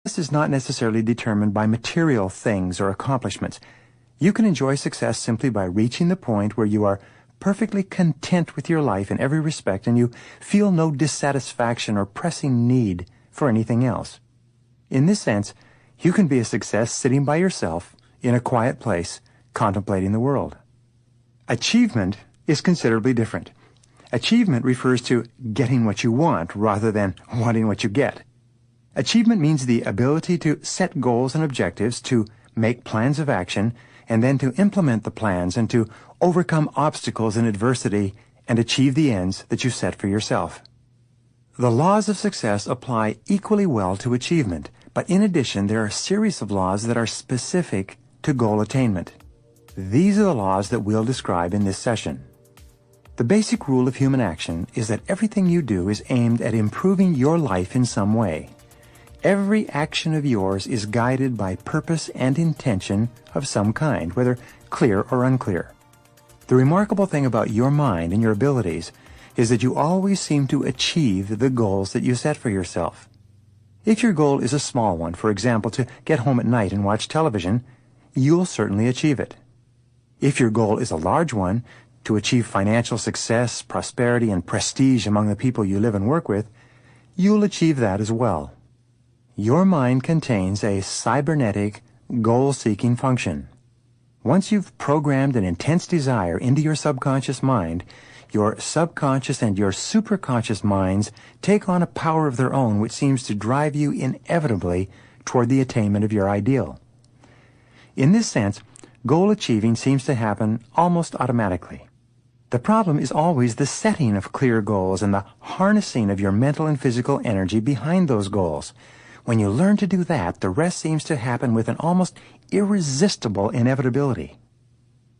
Success is not necessarily determined by material things or accomplishments. You can enjoy success simply by reaching the point where you are perfectly content with your life in every respect and you feel no dissatisfaction or pressing need for anything else. In this sense, you can be a success sitting by yourself in a quiet place, contemplating the world. Achievement is considerably different. Achievement refers to getting what you want rather than wanting what you get. Achievement means the ability to set goals and objectives, to make plans of action, and then to implement the plans and to overcome obstacles and adversity and achieve the ends that you set for yourself. The laws of success apply equally well to achievement, but in addition there are a series of laws that are specific to goal attainment. These are the laws that we'll describe in this session. The basic rule of human action is that everything you do is aimed at improving your life in some way. Every action of yours is guided by purpose and intention of some kind, whether clear or unclear. The remarkable thing about your mind and your abilities is that you always seem to achieve the goals that you set for yourself. If your goal is a small one, for example, to get home at night and watch television, you'll certainly achieve it. If your goal is a large one, to achieve financial success, prosperity, and prestige among the people you live and work with, you'll achieve that as well. Your mind contains a cybernetic, goal-seeking function. Once you've programmed an intense desire into your subconscious mind, your subconscious and your superconscious minds take on a power of their own which seems to drive you inevitably toward the attainment of your ideal. In this sense, goal achieving seems to happen almost automatically. The problem is always the setting of clear goals and the harnessing of your mental and physical energy behind those goals. When you learn to do that, the rest seems to happen with an almost irresistible inevitability.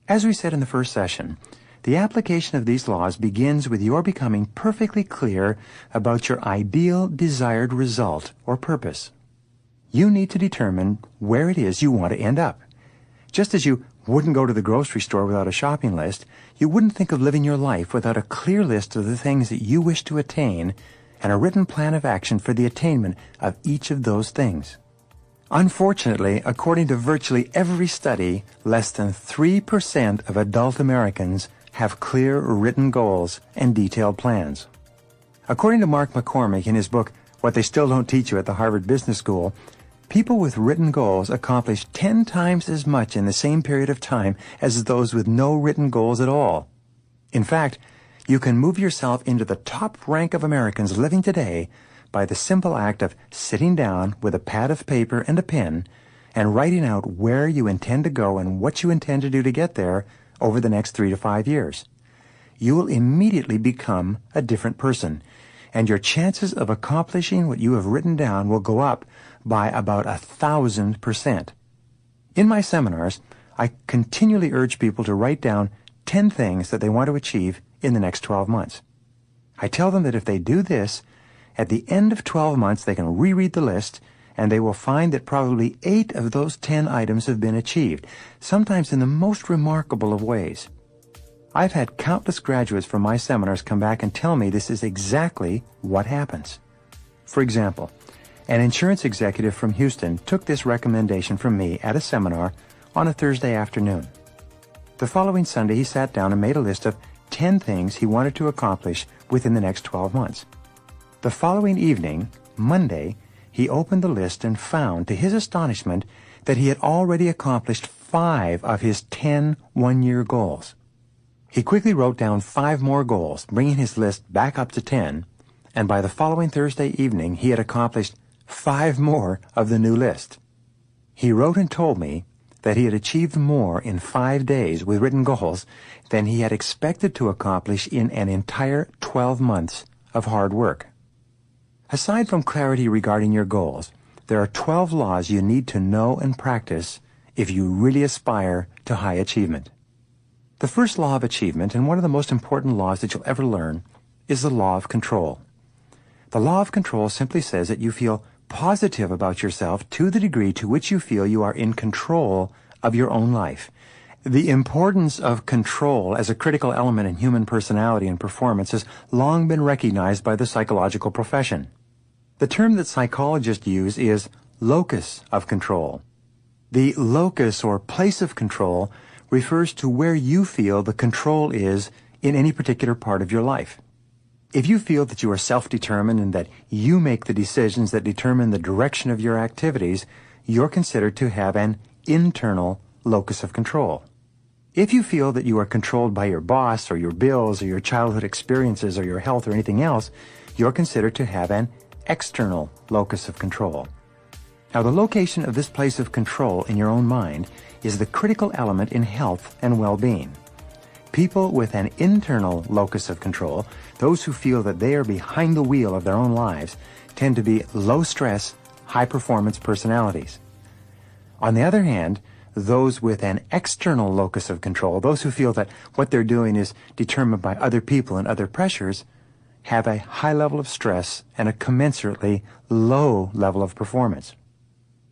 As we said in the first session, the application of these laws begins with your becoming perfectly clear about your ideal desired result or purpose. You need to determine where it is you want to end up. Just as you wouldn't go to the grocery store without a shopping list, you wouldn't think of living your life without a clear list of the things that you wish to attain and a written plan of action for the attainment of each of those things. Unfortunately, according to virtually every study, less than 3% of adult Americans have clear written goals and detailed plans. According to Mark McCormick in his book, What They Still Don't Teach You at the Harvard Business School, people with written goals accomplish 10 times as much in the same period of time as those with no written goals at all. In fact, you can move yourself into the top rank of Americans living today by the simple act of sitting down with a pad of paper and a pen and writing out where you intend to go and what you intend to do to get there over the next 3 to 5 years. You will immediately become a different person, and your chances of accomplishing what you have written down will go up by about 1,000%. In my seminars, I continually urge people to write down 10 things that they want to achieve in the next 12 months. I tell them that if they do this, at the end of 12 months they can reread the list and they will find that probably 8 of those 10 items have been achieved, sometimes in the most remarkable of ways. I've had countless graduates from my seminars come back and tell me this is exactly what happens. For example, an insurance executive from Houston took this recommendation from me at a seminar on a Thursday afternoon. The following Sunday he sat down and made a list of 10 things he wanted to accomplish within the next 12 months. The following evening, Monday, he opened the list and found, to his astonishment, that he had already accomplished 5 of his 10 one-year goals. He quickly wrote down 5 more goals, bringing his list back up to 10, and by the following Thursday evening, he had accomplished 5 more of the new list. He wrote and told me that he had achieved more in 5 days with written goals than he had expected to accomplish in an entire 12 months of hard work. Aside from clarity regarding your goals, there are 12 laws you need to know and practice if you really aspire to high achievement. The first law of achievement, and one of the most important laws that you'll ever learn, is the law of control. The law of control simply says that you feel positive about yourself to the degree to which you feel you are in control of your own life. The importance of control as a critical element in human personality and performance has long been recognized by the psychological profession. The term that psychologists use is locus of control. The locus or place of control refers to where you feel the control is in any particular part of your life. If you feel that you are self-determined and that you make the decisions that determine the direction of your activities, you're considered to have an internal locus of control. If you feel that you are controlled by your boss or your bills or your childhood experiences or your health or anything else, you're considered to have an external locus of control. Now, the location of this place of control in your own mind is the critical element in health and well-being. People with an internal locus of control, those who feel that they are behind the wheel of their own lives, tend to be low-stress, high-performance personalities. On the other hand, those with an external locus of control, those who feel that what they're doing is determined by other people and other pressures, have a high level of stress and a commensurately low level of performance.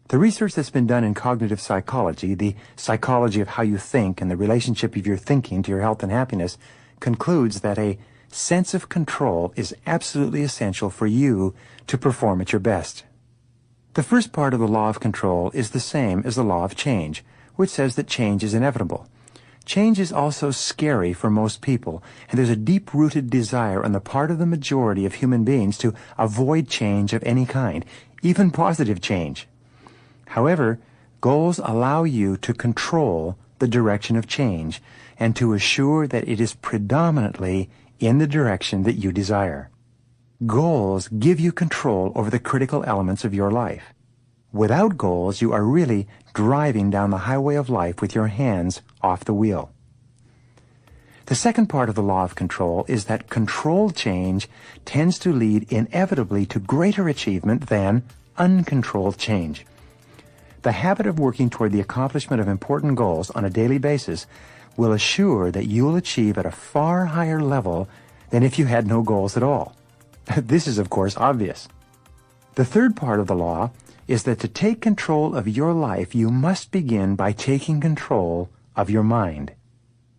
The research that's been done in cognitive psychology, the psychology of how you think and the relationship of your thinking to your health and happiness, concludes that a sense of control is absolutely essential for you to perform at your best. The first part of the law of control is the same as the law of change, which says that change is inevitable. Change is also scary for most people, and there's a deep-rooted desire on the part of the majority of human beings to avoid change of any kind, even positive change. However, goals allow you to control the direction of change and to assure that it is predominantly in the direction that you desire. Goals give you control over the critical elements of your life. Without goals, you are really driving down the highway of life with your hands off the wheel. The second part of the law of control is that controlled change tends to lead inevitably to greater achievement than uncontrolled change. The habit of working toward the accomplishment of important goals on a daily basis will assure that you will achieve at a far higher level than if you had no goals at all. This is, of course, obvious. The third part of the law is that to take control of your life, you must begin by taking control of your mind.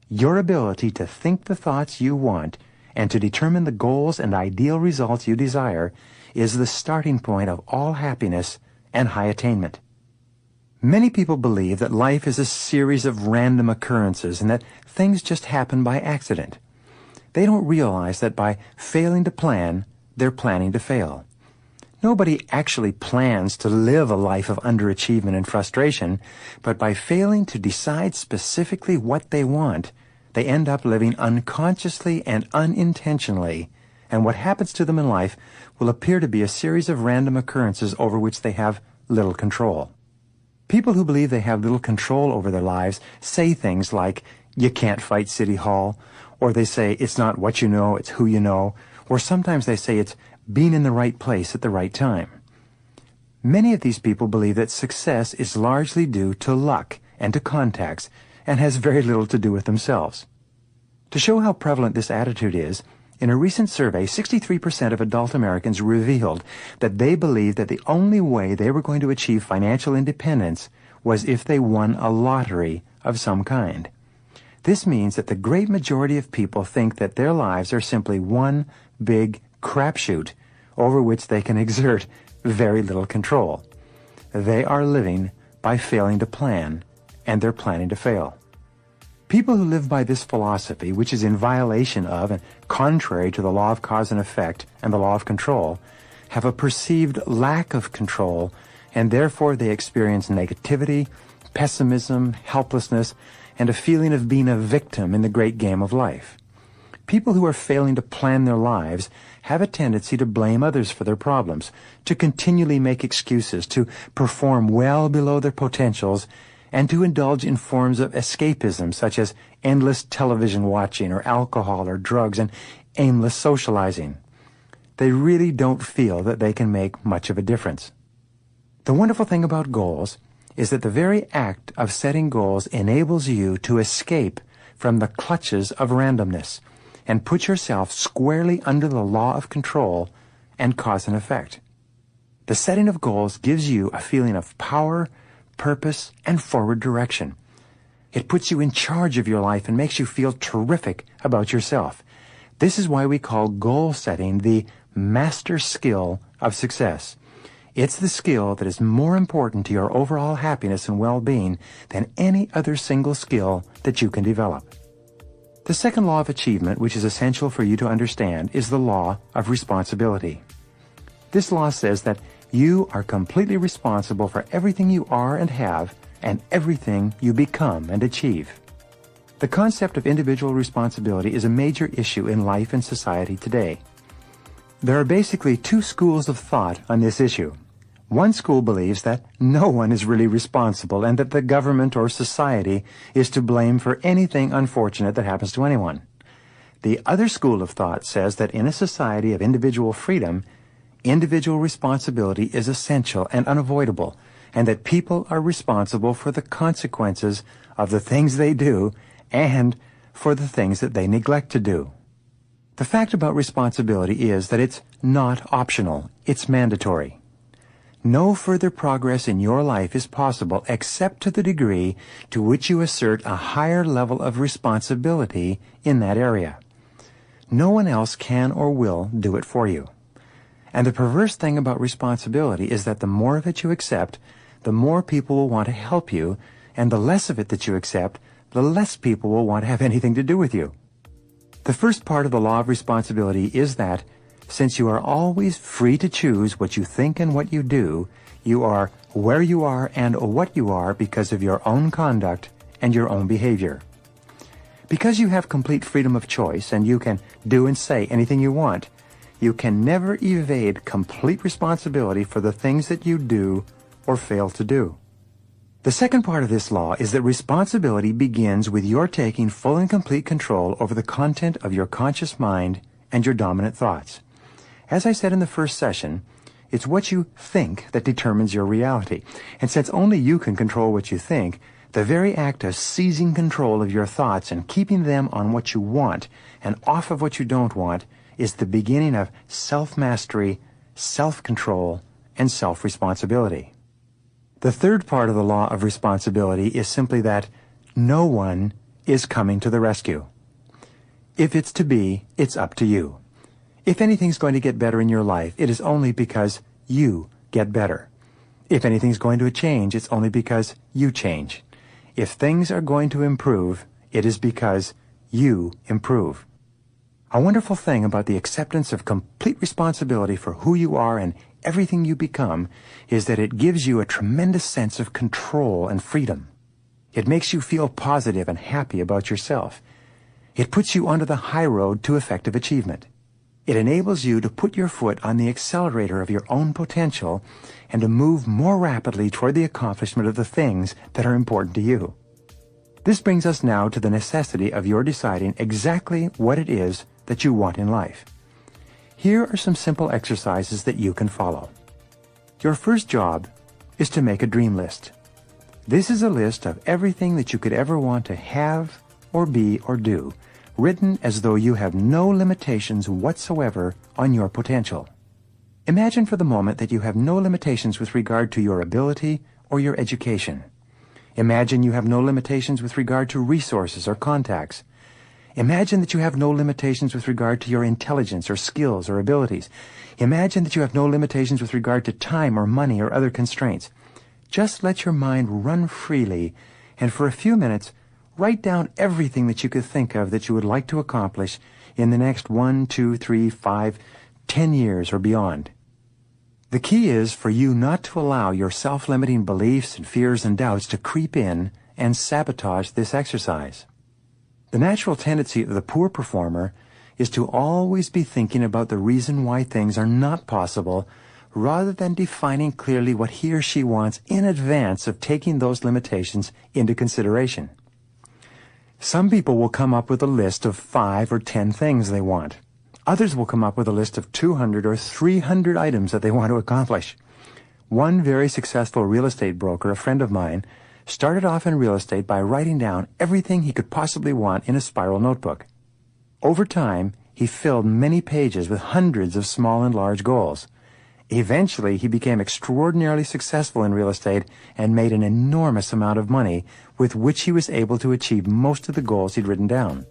Your ability to think the thoughts you want and to determine the goals and ideal results you desire is the starting point of all happiness and high attainment. Many people believe that life is a series of random occurrences and that things just happen by accident. They don't realize that by failing to plan, they're planning to fail. Nobody actually plans to live a life of underachievement and frustration, but by failing to decide specifically what they want, they end up living unconsciously and unintentionally, and what happens to them in life will appear to be a series of random occurrences over which they have little control. People who believe they have little control over their lives say things like, "You can't fight City Hall," or they say, "It's not what you know, it's who you know," or sometimes they say it's being in the right place at the right time. Many of these people believe that success is largely due to luck and to contacts and has very little to do with themselves. To show how prevalent this attitude is, in a recent survey, 63% of adult Americans revealed that they believed that the only way they were going to achieve financial independence was if they won a lottery of some kind. This means that the great majority of people think that their lives are simply one big crapshoot over which they can exert very little control. They are living by failing to plan, and they're planning to fail. People who live by this philosophy, which is in violation of and contrary to the law of cause and effect and the law of control, have a perceived lack of control, and therefore they experience negativity, pessimism, helplessness, and a feeling of being a victim in the great game of life. People who are failing to plan their lives have a tendency to blame others for their problems, to continually make excuses, to perform well below their potentials, and to indulge in forms of escapism such as endless television watching or alcohol or drugs and aimless socializing. They really don't feel that they can make much of a difference. The wonderful thing about goals is that the very act of setting goals enables you to escape from the clutches of randomness and put yourself squarely under the law of control and cause and effect. The setting of goals gives you a feeling of power, purpose, and forward direction. It puts you in charge of your life and makes you feel terrific about yourself. This is why we call goal setting the master skill of success. It's the skill that is more important to your overall happiness and well-being than any other single skill that you can develop. The second law of achievement, which is essential for you to understand, is the law of responsibility. This law says that you are completely responsible for everything you are and have, and everything you become and achieve. The concept of individual responsibility is a major issue in life and society today. There are basically two schools of thought on this issue. One school believes that no one is really responsible and that the government or society is to blame for anything unfortunate that happens to anyone. The other school of thought says that in a society of individual freedom, individual responsibility is essential and unavoidable, and that people are responsible for the consequences of the things they do and for the things that they neglect to do. The fact about responsibility is that it's not optional, it's mandatory. No further progress in your life is possible except to the degree to which you assert a higher level of responsibility in that area. No one else can or will do it for you. And the perverse thing about responsibility is that the more of it you accept, the more people will want to help you, and the less of it that you accept, the less people will want to have anything to do with you. The first part of the law of responsibility is that since you are always free to choose what you think and what you do, you are where you are and what you are because of your own conduct and your own behavior. Because you have complete freedom of choice and you can do and say anything you want, you can never evade complete responsibility for the things that you do or fail to do. The second part of this law is that responsibility begins with your taking full and complete control over the content of your conscious mind and your dominant thoughts. As I said in the first session, it's what you think that determines your reality. And since only you can control what you think, the very act of seizing control of your thoughts and keeping them on what you want and off of what you don't want is the beginning of self-mastery, self-control, and self-responsibility. The third part of the law of responsibility is simply that no one is coming to the rescue. If it's to be, it's up to you. If anything's going to get better in your life, it is only because you get better. If anything's going to change, it's only because you change. If things are going to improve, it is because you improve. A wonderful thing about the acceptance of complete responsibility for who you are and everything you become is that it gives you a tremendous sense of control and freedom. It makes you feel positive and happy about yourself. It puts you onto the high road to effective achievement. It enables you to put your foot on the accelerator of your own potential and to move more rapidly toward the accomplishment of the things that are important to you. This brings us now to the necessity of your deciding exactly what it is that you want in life. Here are some simple exercises that you can follow. Your first job is to make a dream list. This is a list of everything that you could ever want to have or be or do, written as though you have no limitations whatsoever on your potential. Imagine for the moment that you have no limitations with regard to your ability or your education. Imagine you have no limitations with regard to resources or contacts. Imagine that you have no limitations with regard to your intelligence or skills or abilities. Imagine that you have no limitations with regard to time or money or other constraints. Just let your mind run freely, and for a few minutes, write down everything that you could think of that you would like to accomplish in the next 1, 2, 3, 5, 10 years or beyond. The key is for you not to allow your self-limiting beliefs and fears and doubts to creep in and sabotage this exercise. The natural tendency of the poor performer is to always be thinking about the reason why things are not possible rather than defining clearly what he or she wants in advance of taking those limitations into consideration. Some people will come up with a list of 5 or 10 things they want. Others will come up with a list of 200 or 300 items that they want to accomplish. One very successful real estate broker, a friend of mine, started off in real estate by writing down everything he could possibly want in a spiral notebook. Over time, he filled many pages with hundreds of small and large goals. Eventually, he became extraordinarily successful in real estate and made an enormous amount of money with which he was able to achieve most of the goals he'd written down.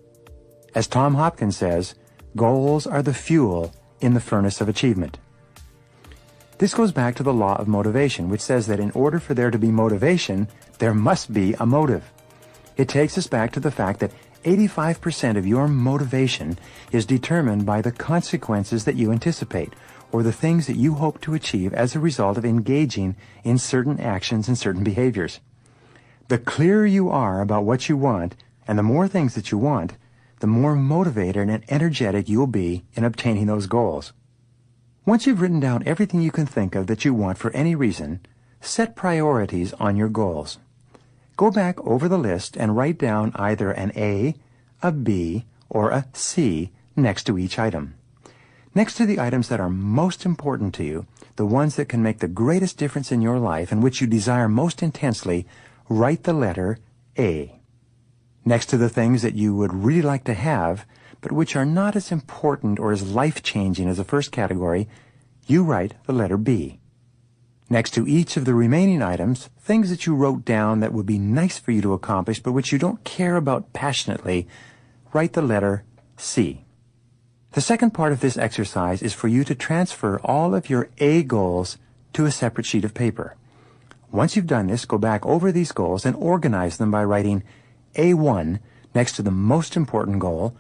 As Tom Hopkins says, goals are the fuel in the furnace of achievement. This goes back to the law of motivation, which says that in order for there to be motivation, there must be a motive. It takes us back to the fact that 85% of your motivation is determined by the consequences that you anticipate, or the things that you hope to achieve as a result of engaging in certain actions and certain behaviors. The clearer you are about what you want, and the more things that you want, the more motivated and energetic you'll be in obtaining those goals. Once you've written down everything you can think of that you want for any reason, set priorities on your goals. Go back over the list and write down either an A, a B, or a C next to each item. Next to the items that are most important to you, the ones that can make the greatest difference in your life and which you desire most intensely, write the letter A. Next to the things that you would really like to have, but which are not as important or as life-changing as the first category, you write the letter B. Next to each of the remaining items, things that you wrote down that would be nice for you to accomplish but which you don't care about passionately, write the letter C. The second part of this exercise is for you to transfer all of your A goals to a separate sheet of paper. Once you've done this, go back over these goals and organize them by writing A1 next to the most important goal,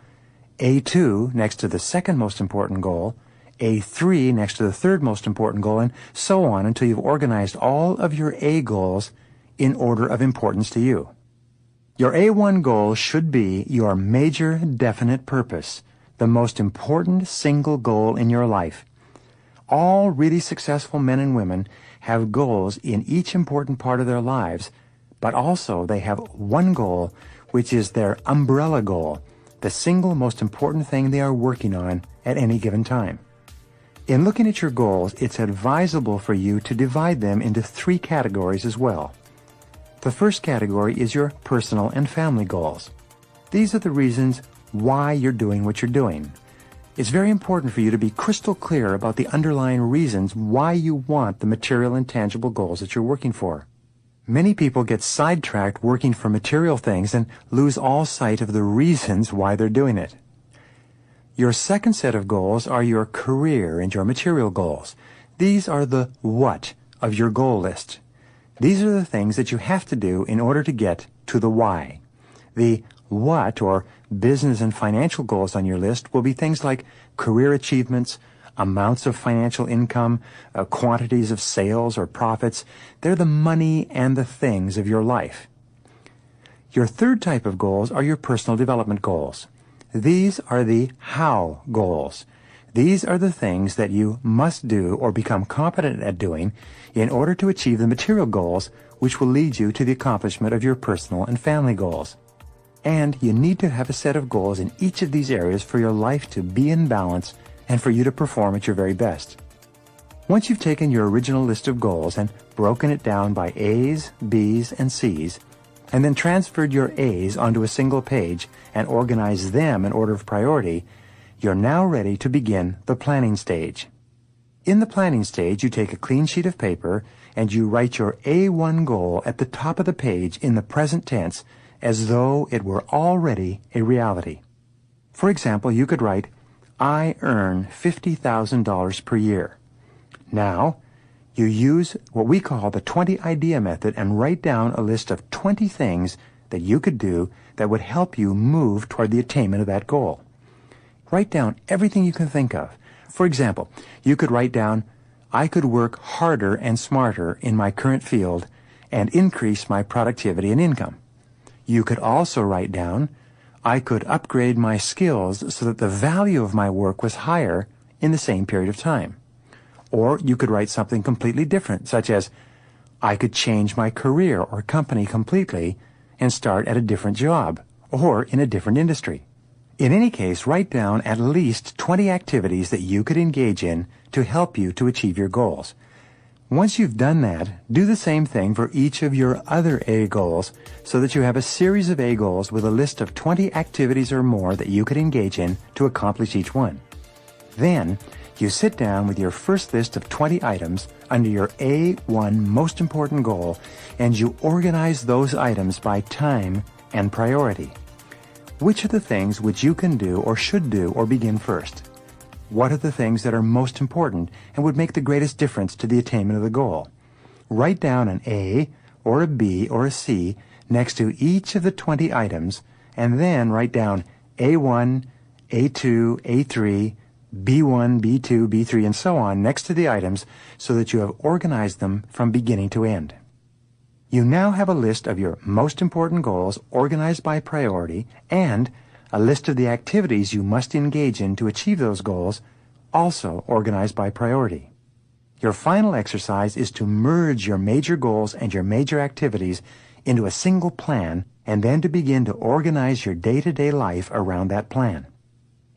A2 next to the second most important goal, A3 next to the third most important goal, and so on until you've organized all of your A goals in order of importance to you. Your A1 goal should be your major definite purpose, the most important single goal in your life. All really successful men and women have goals in each important part of their lives, but also they have one goal, which is their umbrella goal, the single most important thing they are working on at any given time. In looking at your goals, it's advisable for you to divide them into 3 categories as well. The first category is your personal and family goals. These are the reasons why you're doing what you're doing. It's very important for you to be crystal clear about the underlying reasons why you want the material and tangible goals that you're working for. Many people get sidetracked working for material things and lose all sight of the reasons why they're doing it. Your second set of goals are your career and your material goals. These are the what of your goal list. These are the things that you have to do in order to get to the why. The what, or business and financial goals on your list, will be things like career achievements, amounts of financial income, quantities of sales or profits. They're the money and the things of your life. Your third type of goals are your personal development goals. These are the how goals. These are the things that you must do or become competent at doing in order to achieve the material goals which will lead you to the accomplishment of your personal and family goals. And you need to have a set of goals in each of these areas for your life to be in balance and for you to perform at your very best. Once you've taken your original list of goals and broken it down by A's, B's, and C's, and then transferred your A's onto a single page and organized them in order of priority, you're now ready to begin the planning stage. In the planning stage, you take a clean sheet of paper and you write your A1 goal at the top of the page in the present tense as though it were already a reality. For example, you could write, I earn $50,000 per year. Now, you use what we call the 20 idea method and write down a list of 20 things that you could do that would help you move toward the attainment of that goal. Write down everything you can think of. For example, you could write down, I could work harder and smarter in my current field and increase my productivity and income. You could also write down, I could upgrade my skills so that the value of my work was higher in the same period of time. Or you could write something completely different, such as, I could change my career or company completely and start at a different job or in a different industry. In any case, write down at least 20 activities that you could engage in to help you to achieve your goals. Once you've done that, do the same thing for each of your other A goals so that you have a series of A goals with a list of 20 activities or more that you could engage in to accomplish each one. Then, you sit down with your first list of 20 items under your A1 most important goal and you organize those items by time and priority. Which are the things which you can do or should do or begin first? what are the things that are most important and would make the greatest difference to the attainment of the goal. Write down an A or a B or a C next to each of the 20 items, and then write down A1, A2, A3, B1, B2, B3, and so on next to the items so that you have organized them from beginning to end. You now have a list of your most important goals organized by priority and a list of the activities you must engage in to achieve those goals, also organized by priority. Your final exercise is to merge your major goals and your major activities into a single plan and then to begin to organize your day-to-day life around that plan.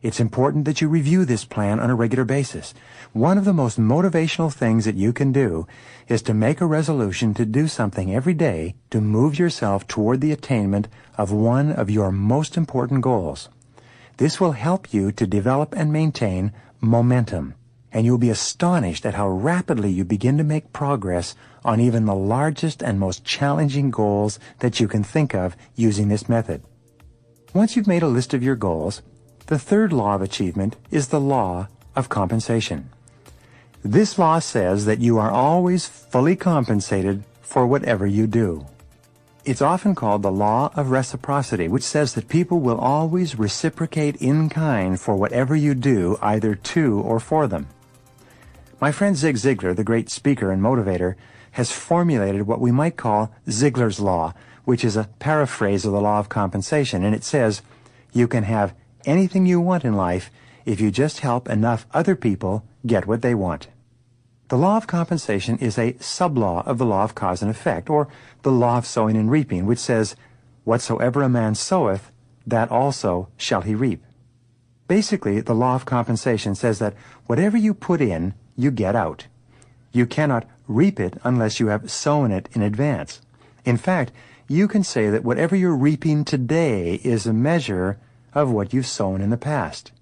It's important that you review this plan on a regular basis. One of the most motivational things that you can do is to make a resolution to do something every day to move yourself toward the attainment of one of your most important goals. This will help you to develop and maintain momentum, and you'll be astonished at how rapidly you begin to make progress on even the largest and most challenging goals that you can think of using this method. Once you've made a list of your goals, the third law of achievement is the law of compensation. This law says that you are always fully compensated for whatever you do. It's often called the law of reciprocity, which says that people will always reciprocate in kind for whatever you do, either to or for them. My friend Zig Ziglar, the great speaker and motivator, has formulated what we might call Ziglar's Law, which is a paraphrase of the law of compensation, and it says, you can have anything you want in life if you just help enough other people get what they want. The law of compensation is a sub-law of the law of cause and effect, or the law of sowing and reaping, which says, whatsoever a man soweth, that also shall he reap. Basically, the law of compensation says that whatever you put in, you get out. You cannot reap it unless you have sown it in advance. In fact, you can say that whatever you're reaping today is a measure of what you've sown in the past.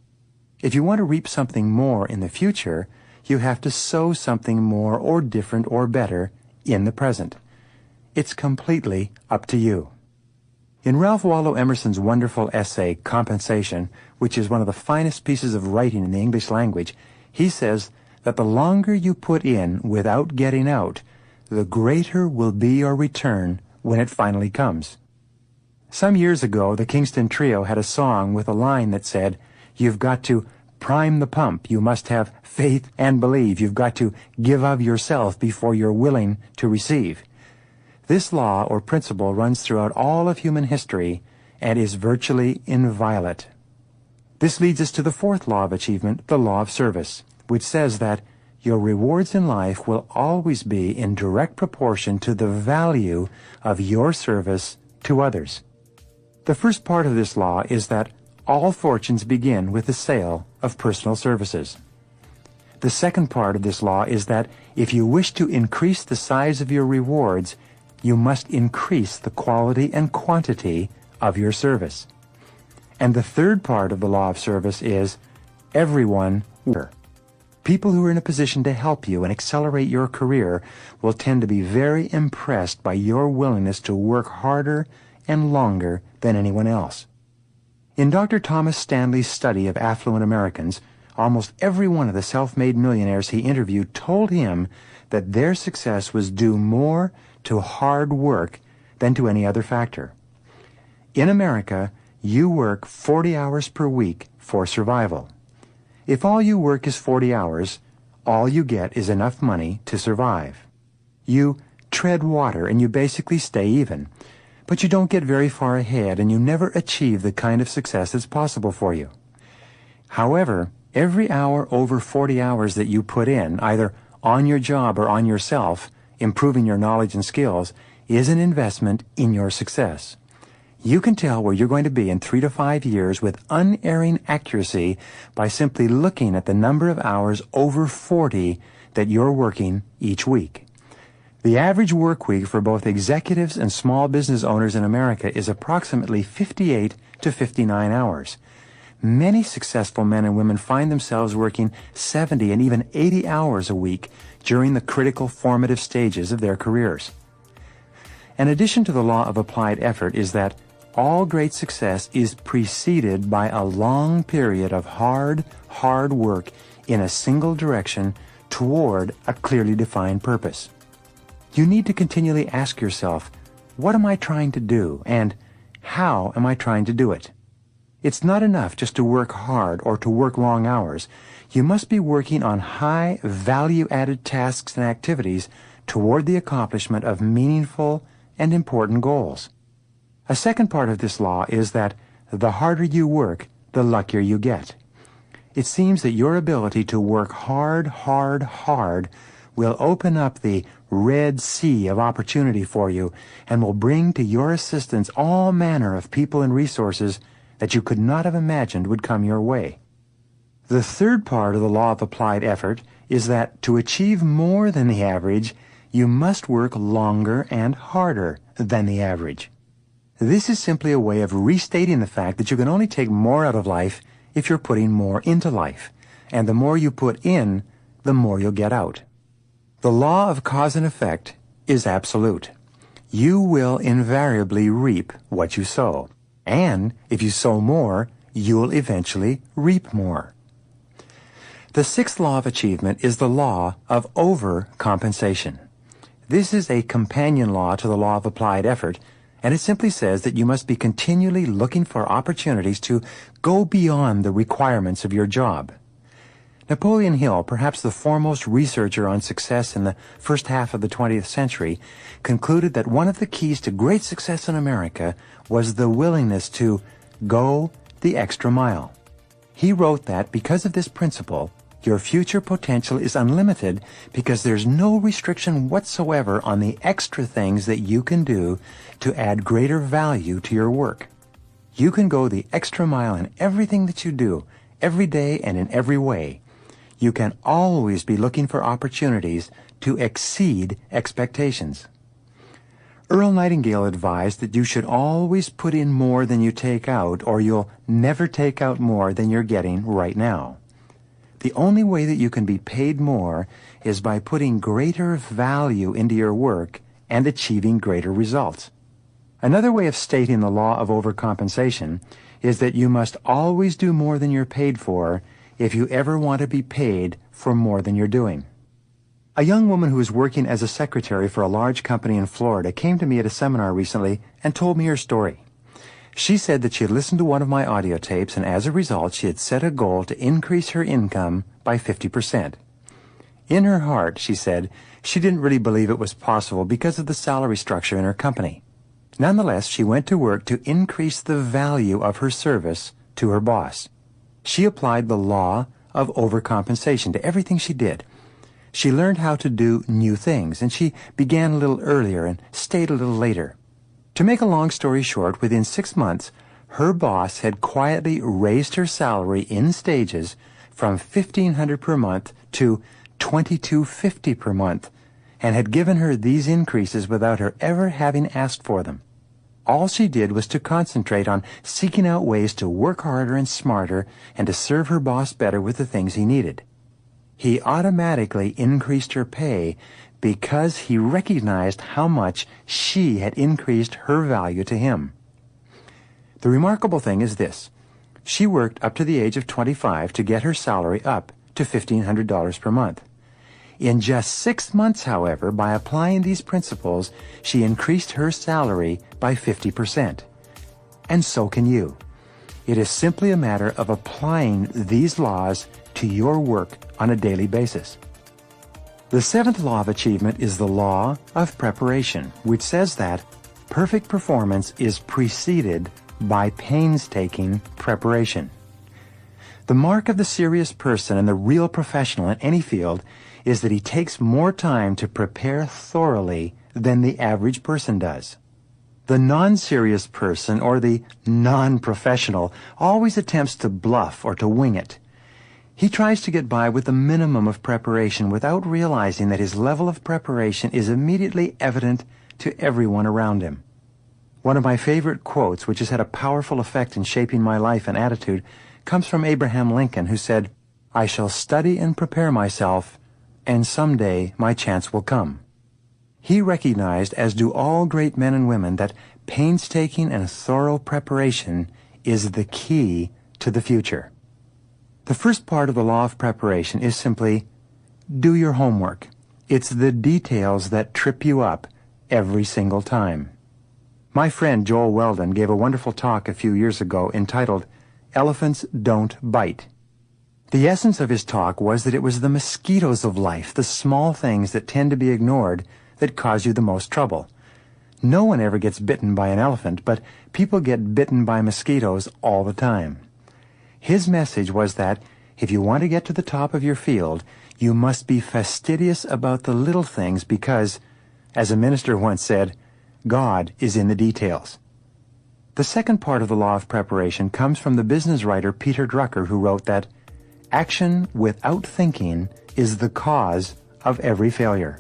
If you want to reap something more in the future, you have to sow something more or different or better in the present. It's completely up to you. In Ralph Waldo Emerson's wonderful essay, Compensation, which is one of the finest pieces of writing in the English language, he says that the longer you put in without getting out, the greater will be your return when it finally comes. Some years ago, the Kingston Trio had a song with a line that said, you've got to prime the pump, you must have faith and believe, you've got to give of yourself before you're willing to receive. This law or principle runs throughout all of human history and is virtually inviolate. This leads us to the fourth law of achievement, the law of service, which says that your rewards in life will always be in direct proportion to the value of your service to others. The first part of this law is that all fortunes begin with the sale of personal services. The second part of this law is that if you wish to increase the size of your rewards, you must increase the quality and quantity of your service. And the third part of the law of service is everyone will. People who are in a position to help you and accelerate your career will tend to be very impressed by your willingness to work harder and longer than anyone else. In Dr. Thomas Stanley's study of affluent Americans, almost every one of the self-made millionaires he interviewed told him that their success was due more to hard work than to any other factor. In America, you work 40 hours per week for survival. If all you work is 40 hours, all you get is enough money to survive. You tread water and you basically stay even, but you don't get very far ahead and you never achieve the kind of success that's possible for you. However, every hour over 40 hours that you put in, either on your job or on yourself, improving your knowledge and skills, is an investment in your success. You can tell where you're going to be in 3 to 5 years with unerring accuracy by simply looking at the number of hours over 40 that you're working each week. The average work week for both executives and small business owners in America is approximately 58 to 59 hours. Many successful men and women find themselves working 70 and even 80 hours a week during the critical formative stages of their careers. An addition to the law of applied effort is that all great success is preceded by a long period of hard work in a single direction toward a clearly defined purpose. You need to continually ask yourself, what am I trying to do, and how am I trying to do it? It's not enough just to work hard or to work long hours. You must be working on high value-added tasks and activities toward the accomplishment of meaningful and important goals. A second part of this law is that the harder you work, the luckier you get. It seems that your ability to work hard will open up the Red Sea of opportunity for you and will bring to your assistance all manner of people and resources that you could not have imagined would come your way. The third part of the law of applied effort is that to achieve more than the average, you must work longer and harder than the average. This is simply a way of restating the fact that you can only take more out of life if you're putting more into life, and the more you put in, the more you'll get out. The law of cause and effect is absolute. You will invariably reap what you sow, and if you sow more, you'll eventually reap more. The sixth law of achievement is the law of overcompensation. This is a companion law to the law of applied effort, and it simply says that you must be continually looking for opportunities to go beyond the requirements of your job. Napoleon Hill, perhaps the foremost researcher on success in the first half of the 20th century, concluded that one of the keys to great success in America was the willingness to go the extra mile. He wrote that because of this principle, your future potential is unlimited because there's no restriction whatsoever on the extra things that you can do to add greater value to your work. You can go the extra mile in everything that you do, every day and in every way. You can always be looking for opportunities to exceed expectations. Earl Nightingale advised that you should always put in more than you take out, or you'll never take out more than you're getting right now. The only way that you can be paid more is by putting greater value into your work and achieving greater results. Another way of stating the law of overcompensation is that you must always do more than you're paid for if you ever want to be paid for more than you're doing. A young woman who was working as a secretary for a large company in Florida came to me at a seminar recently and told me her story. She said that she had listened to one of my audio tapes, and as a result she had set a goal to increase her income by 50%. In her heart, she said, she didn't really believe it was possible because of the salary structure in her company. Nonetheless, she went to work to increase the value of her service to her boss. She applied the law of overcompensation to everything she did. She learned how to do new things, and she began a little earlier and stayed a little later. To make a long story short, within 6 months, her boss had quietly raised her salary in stages from $1,500 per month to $2,250 per month, and had given her these increases without her ever having asked for them. All she did was to concentrate on seeking out ways to work harder and smarter and to serve her boss better with the things he needed. He automatically increased her pay because he recognized how much she had increased her value to him. The remarkable thing is this. She worked up to the age of 25 to get her salary up to $1,500 per month. In just 6 months, however, by applying these principles, she increased her salary by 50%. And so can you. It is simply a matter of applying these laws to your work on a daily basis. The seventh law of achievement is the law of preparation, which says that perfect performance is preceded by painstaking preparation. The mark of the serious person and the real professional in any field is that he takes more time to prepare thoroughly than the average person does. The non-serious person or the non-professional always attempts to bluff or to wing it. He tries to get by with the minimum of preparation without realizing that his level of preparation is immediately evident to everyone around him. One of my favorite quotes, which has had a powerful effect in shaping my life and attitude, comes from Abraham Lincoln, who said, "I shall study and prepare myself, and someday my chance will come." He recognized, as do all great men and women, that painstaking and thorough preparation is the key to the future. The first part of the law of preparation is simply do your homework. It's the details that trip you up every single time. My friend Joel Weldon gave a wonderful talk a few years ago entitled, "Elephants Don't Bite." The essence of his talk was that it was the mosquitoes of life, the small things that tend to be ignored, that cause you the most trouble. No one ever gets bitten by an elephant, but people get bitten by mosquitoes all the time. His message was that if you want to get to the top of your field, you must be fastidious about the little things because, as a minister once said, God is in the details. The second part of the law of preparation comes from the business writer Peter Drucker, who wrote that action without thinking is the cause of every failure.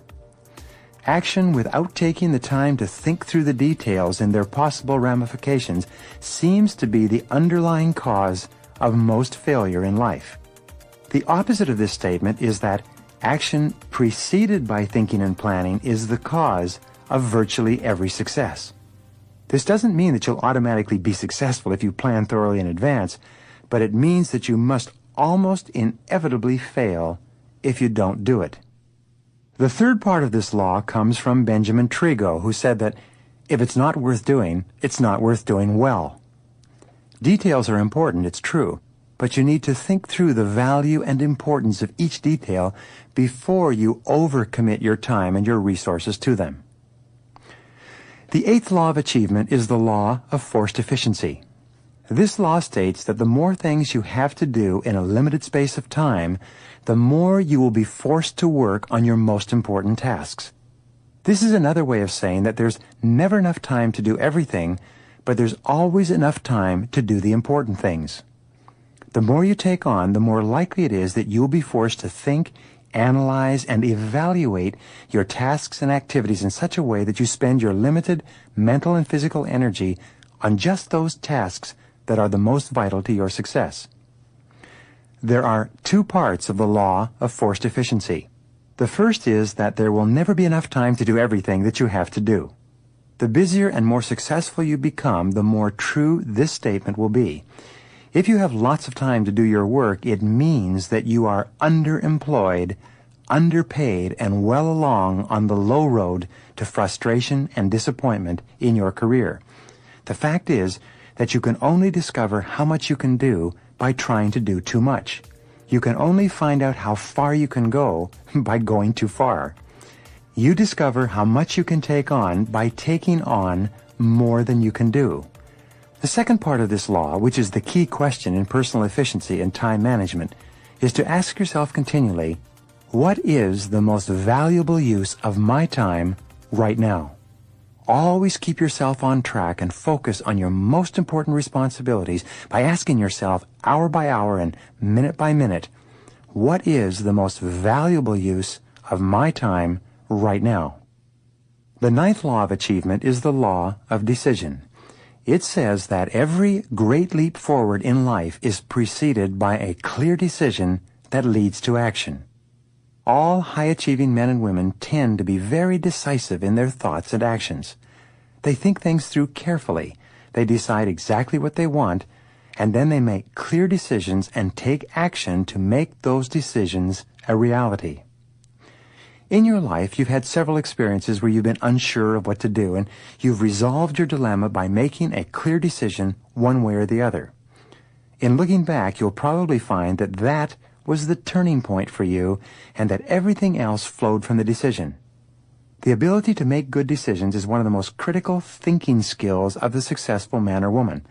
Action without taking the time to think through the details and their possible ramifications seems to be the underlying cause of most failure in life. The opposite of this statement is that action preceded by thinking and planning is the cause of virtually every success. This doesn't mean that you'll automatically be successful if you plan thoroughly in advance, but it means that you must almost inevitably fail if you don't do it. The third part of this law comes from Benjamin Trigo, who said that if it's not worth doing, it's not worth doing well. Details are important, it's true, but you need to think through the value and importance of each detail before you overcommit your time and your resources to them. The eighth law of achievement is the law of forced efficiency. This law states that the more things you have to do in a limited space of time, the more you will be forced to work on your most important tasks. This is another way of saying that there's never enough time to do everything, but there's always enough time to do the important things. The more you take on, the more likely it is that you'll be forced to think, analyze, and evaluate your tasks and activities in such a way that you spend your limited mental and physical energy on just those tasks that are the most vital to your success. There are two parts of the law of forced efficiency. The first is that there will never be enough time to do everything that you have to do. The busier and more successful you become, the more true this statement will be. If you have lots of time to do your work, it means that you are underemployed, underpaid, and well along on the low road to frustration and disappointment in your career. The fact is that you can only discover how much you can do by trying to do too much. You can only find out how far you can go by going too far. You discover how much you can take on by taking on more than you can do. The second part of this law, which is the key question in personal efficiency and time management, is to ask yourself continually, what is the most valuable use of my time right now? Always keep yourself on track and focus on your most important responsibilities by asking yourself hour by hour and minute by minute, what is the most valuable use of my time right now? The ninth law of achievement is the law of decision. It says that every great leap forward in life is preceded by a clear decision that leads to action. All high-achieving men and women tend to be very decisive in their thoughts and actions. They think things through carefully. They decide exactly what they want, and then they make clear decisions and take action to make those decisions a reality. In your life, you've had several experiences where you've been unsure of what to do, and you've resolved your dilemma by making a clear decision one way or the other. In looking back, you'll probably find that that was the turning point for you, and that everything else flowed from the decision. The ability to make good decisions is one of the most critical thinking skills of the successful man or woman.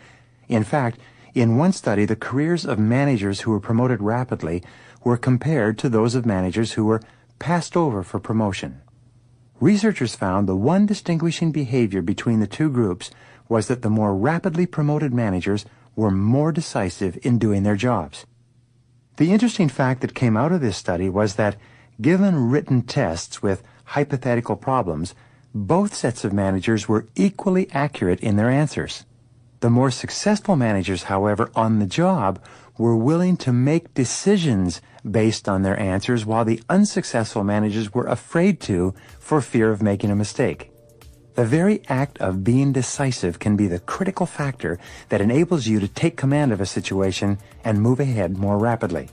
In fact, in one study, the careers of managers who were promoted rapidly were compared to those of managers who were passed over for promotion. Researchers found the one distinguishing behavior between the two groups was that the more rapidly promoted managers were more decisive in doing their jobs. The interesting fact that came out of this study was that, given written tests with hypothetical problems, both sets of managers were equally accurate in their answers. The more successful managers, however, on the job were willing to make decisions based on their answers, while the unsuccessful managers were afraid to for fear of making a mistake. The very act of being decisive can be the critical factor that enables you to take command of a situation and move ahead more rapidly.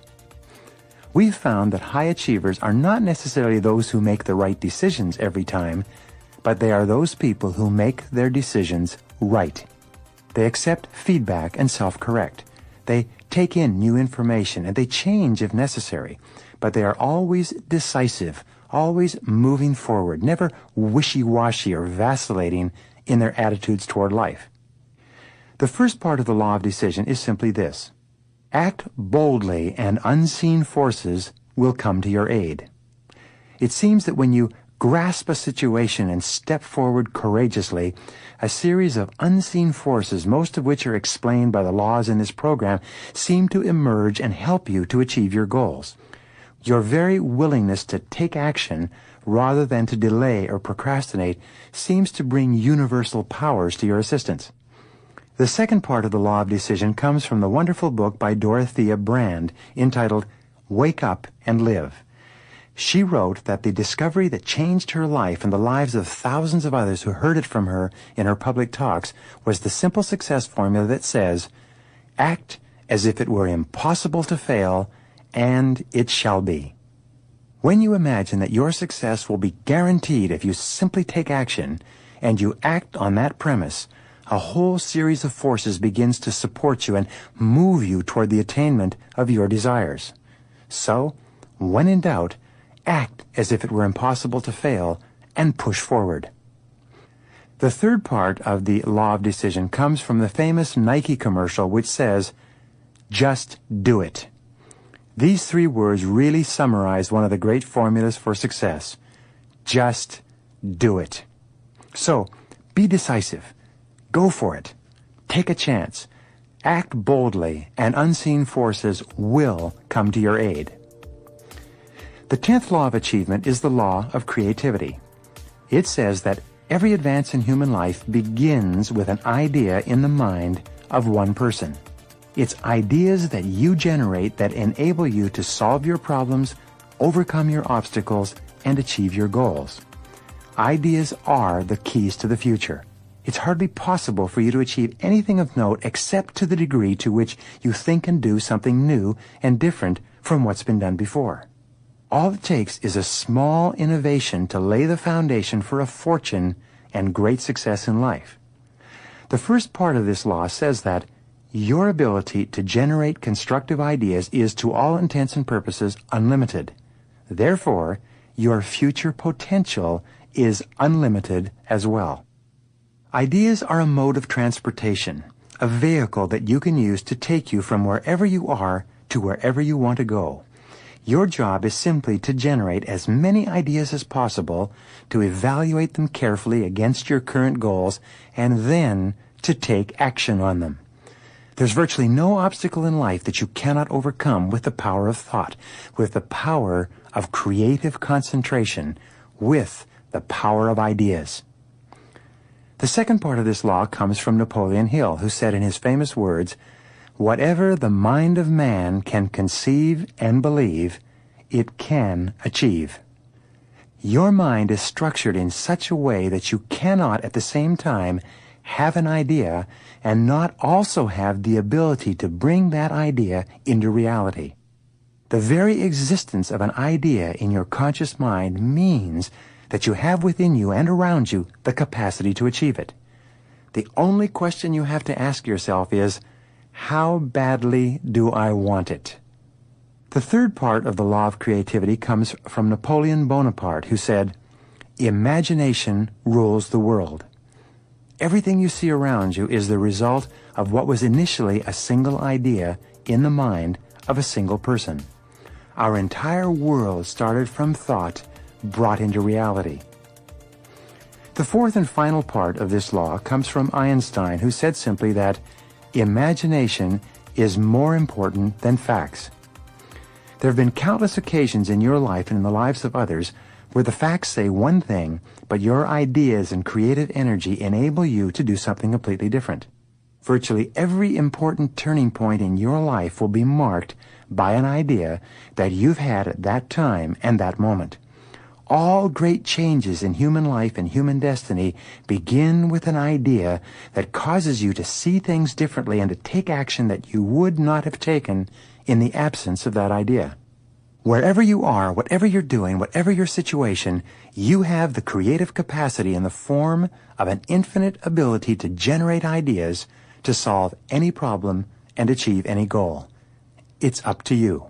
We've found that high achievers are not necessarily those who make the right decisions every time, but they are those people who make their decisions right. They accept feedback and self-correct. They take in new information and they change if necessary, but they are always decisive, always moving forward, never wishy-washy or vacillating in their attitudes toward life. The first part of the law of decision is simply this: act boldly and unseen forces will come to your aid. It seems that when you grasp a situation and step forward courageously, a series of unseen forces, most of which are explained by the laws in this program, seem to emerge and help you to achieve your goals. Your very willingness to take action rather than to delay or procrastinate seems to bring universal powers to your assistance. The second part of the law of decision comes from the wonderful book by Dorothea Brande entitled Wake Up and Live. She wrote that the discovery that changed her life and the lives of thousands of others who heard it from her in her public talks was the simple success formula that says, act as if it were impossible to fail, and it shall be. When you imagine that your success will be guaranteed if you simply take action, and you act on that premise, a whole series of forces begins to support you and move you toward the attainment of your desires. So, when in doubt, act as if it were impossible to fail and push forward. The third part of the law of decision comes from the famous Nike commercial which says, just do it. These three words really summarize one of the great formulas for success. Just do it. So, be decisive. Go for it. Take a chance. Act boldly, and unseen forces will come to your aid. The 10th law of achievement is the law of creativity. It says that every advance in human life begins with an idea in the mind of one person. It's ideas that you generate that enable you to solve your problems, overcome your obstacles, and achieve your goals. Ideas are the keys to the future. It's hardly possible for you to achieve anything of note except to the degree to which you think and do something new and different from what's been done before. All it takes is a small innovation to lay the foundation for a fortune and great success in life. The first part of this law says that your ability to generate constructive ideas is, to all intents and purposes, unlimited. Therefore, your future potential is unlimited as well. Ideas are a mode of transportation, a vehicle that you can use to take you from wherever you are to wherever you want to go. Your job is simply to generate as many ideas as possible, to evaluate them carefully against your current goals, and then to take action on them. There's virtually no obstacle in life that you cannot overcome with the power of thought, with the power of creative concentration, with the power of ideas. The second part of this law comes from Napoleon Hill, who said in his famous words, "Whatever the mind of man can conceive and believe, it can achieve." Your mind is structured in such a way that you cannot at the same time have an idea and not also have the ability to bring that idea into reality. The very existence of an idea in your conscious mind means that you have within you and around you the capacity to achieve it. The only question you have to ask yourself is, how badly do I want it? The third part of the law of creativity comes from Napoleon Bonaparte, who said, "Imagination rules the world." Everything you see around you is the result of what was initially a single idea in the mind of a single person. Our entire world started from thought brought into reality. The fourth and final part of this law comes from Einstein, who said simply that imagination is more important than facts. There have been countless occasions in your life and in the lives of others where the facts say one thing, but your ideas and creative energy enable you to do something completely different. Virtually every important turning point in your life will be marked by an idea that you've had at that time and that moment. All great changes in human life and human destiny begin with an idea that causes you to see things differently and to take action that you would not have taken in the absence of that idea. Wherever you are, whatever you're doing, whatever your situation, you have the creative capacity in the form of an infinite ability to generate ideas to solve any problem and achieve any goal. It's up to you.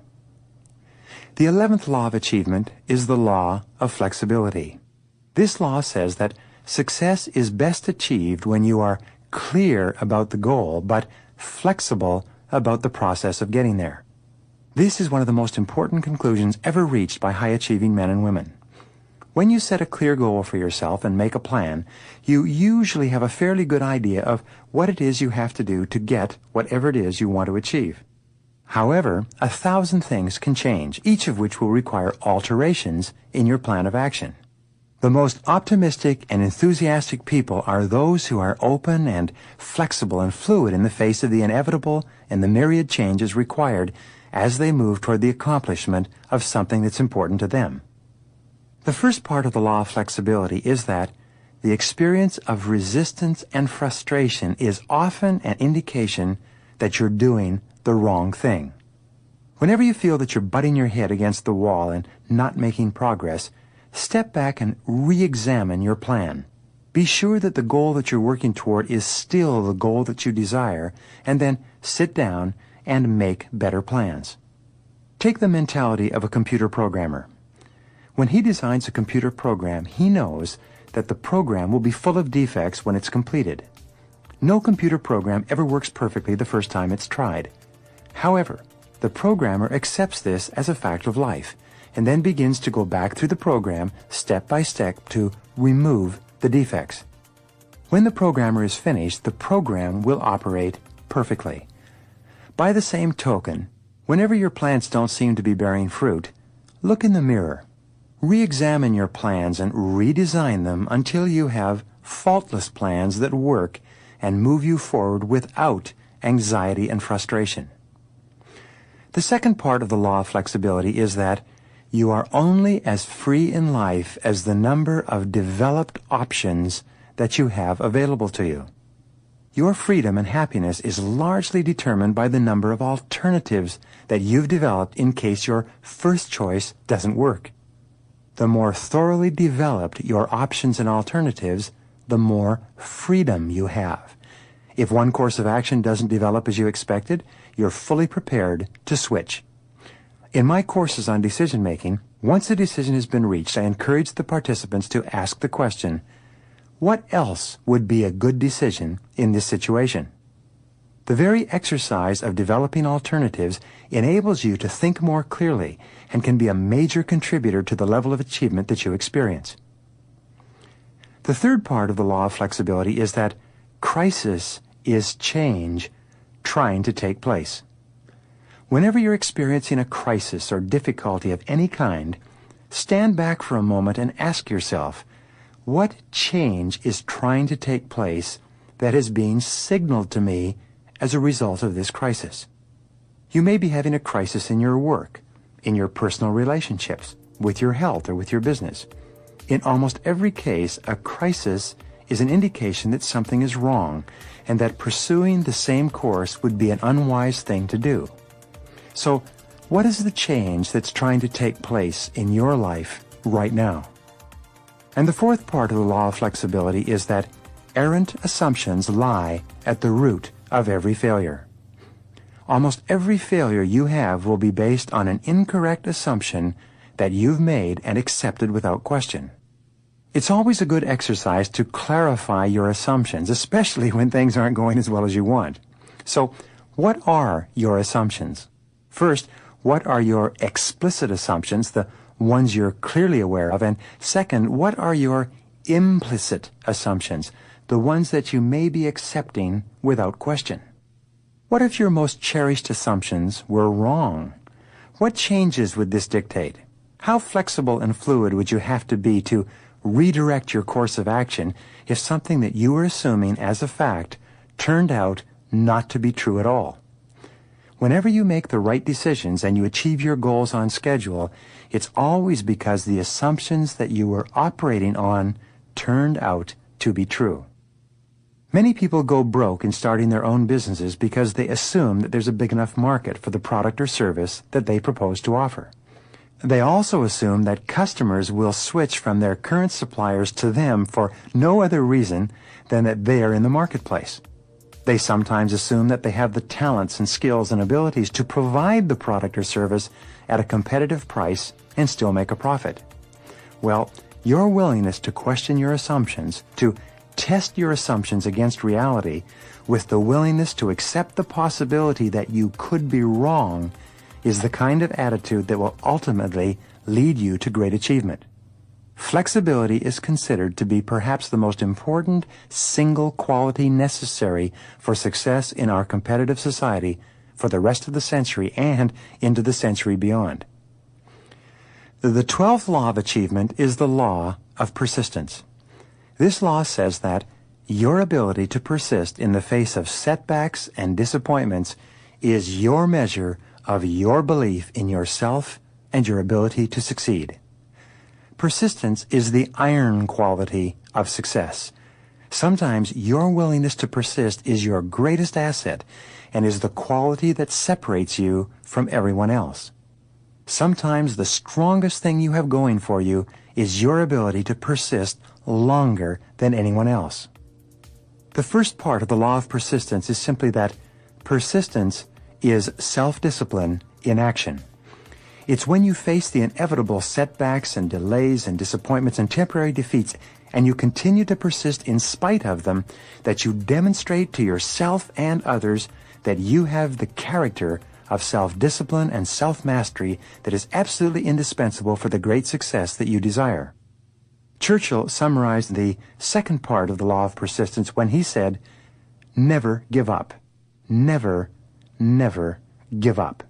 The 11th law of achievement is the law of flexibility. This law says that success is best achieved when you are clear about the goal, but flexible about the process of getting there. This is one of the most important conclusions ever reached by high-achieving men and women. When you set a clear goal for yourself and make a plan, you usually have a fairly good idea of what it is you have to do to get whatever it is you want to achieve. However, 1,000 things can change, each of which will require alterations in your plan of action. The most optimistic and enthusiastic people are those who are open and flexible and fluid in the face of the inevitable and the myriad changes required as they move toward the accomplishment of something that's important to them. The first part of the law of flexibility is that the experience of resistance and frustration is often an indication that you're doing the wrong thing. Whenever you feel that you're butting your head against the wall and not making progress, step back and re-examine your plan. Be sure that the goal that you're working toward is still the goal that you desire, and then sit down and make better plans. Take the mentality of a computer programmer. When he designs a computer program, he knows that the program will be full of defects when it's completed. No computer program ever works perfectly the first time it's tried. However, the programmer accepts this as a fact of life and then begins to go back through the program step by step to remove the defects. When the programmer is finished, the program will operate perfectly. By the same token, whenever your plans don't seem to be bearing fruit, look in the mirror. Re-examine your plans and redesign them until you have faultless plans that work and move you forward without anxiety and frustration. The second part of the law of flexibility is that you are only as free in life as the number of developed options that you have available to you. Your freedom and happiness is largely determined by the number of alternatives that you've developed in case your first choice doesn't work. The more thoroughly developed your options and alternatives, the more freedom you have. If one course of action doesn't develop as you expected, you're fully prepared to switch. In my courses on decision-making, once a decision has been reached, I encourage the participants to ask the question, what else would be a good decision in this situation? The very exercise of developing alternatives enables you to think more clearly and can be a major contributor to the level of achievement that you experience. The third part of the law of flexibility is that crisis is change trying to take place. Whenever you're experiencing a crisis or difficulty of any kind, stand back for a moment and ask yourself, what change is trying to take place that is being signaled to me as a result of this crisis? You may be having a crisis in your work, in your personal relationships, with your health, or with your business. In almost every case, a crisis is an indication that something is wrong and that pursuing the same course would be an unwise thing to do. So, what is the change that's trying to take place in your life right now? And the fourth part of the law of flexibility is that errant assumptions lie at the root of every failure. Almost every failure you have will be based on an incorrect assumption that you've made and accepted without question. It's always a good exercise to clarify your assumptions, especially when things aren't going as well as you want. So, what are your assumptions? First, what are your explicit assumptions, the ones you're clearly aware of? And second, what are your implicit assumptions, the ones that you may be accepting without question? What if your most cherished assumptions were wrong? What changes would this dictate? How flexible and fluid would you have to be to redirect your course of action if something that you were assuming as a fact turned out not to be true at all. Whenever you make the right decisions and you achieve your goals on schedule, it's always because the assumptions that you were operating on turned out to be true. Many people go broke in starting their own businesses because they assume that there's a big enough market for the product or service that they propose to offer. They also assume that customers will switch from their current suppliers to them for no other reason than that they are in the marketplace. They sometimes assume that they have the talents and skills and abilities to provide the product or service at a competitive price and still make a profit. Well, your willingness to question your assumptions, to test your assumptions against reality, with the willingness to accept the possibility that you could be wrong, is the kind of attitude that will ultimately lead you to great achievement. Flexibility is considered to be perhaps the most important single quality necessary for success in our competitive society for the rest of the century and into the century beyond. The 12th law of achievement is the law of persistence. This law says that your ability to persist in the face of setbacks and disappointments is your measure of your belief in yourself and your ability to succeed. Persistence is the iron quality of success. Sometimes your willingness to persist is your greatest asset and is the quality that separates you from everyone else. Sometimes the strongest thing you have going for you is your ability to persist longer than anyone else. The first part of the law of persistence is simply that persistence is self-discipline in action. It's when you face the inevitable setbacks and delays and disappointments and temporary defeats, and you continue to persist in spite of them, that you demonstrate to yourself and others that you have the character of self-discipline and self-mastery that is absolutely indispensable for the great success that you desire. Churchill summarized the second part of the law of persistence when he said, "Never give up. Never, never give up."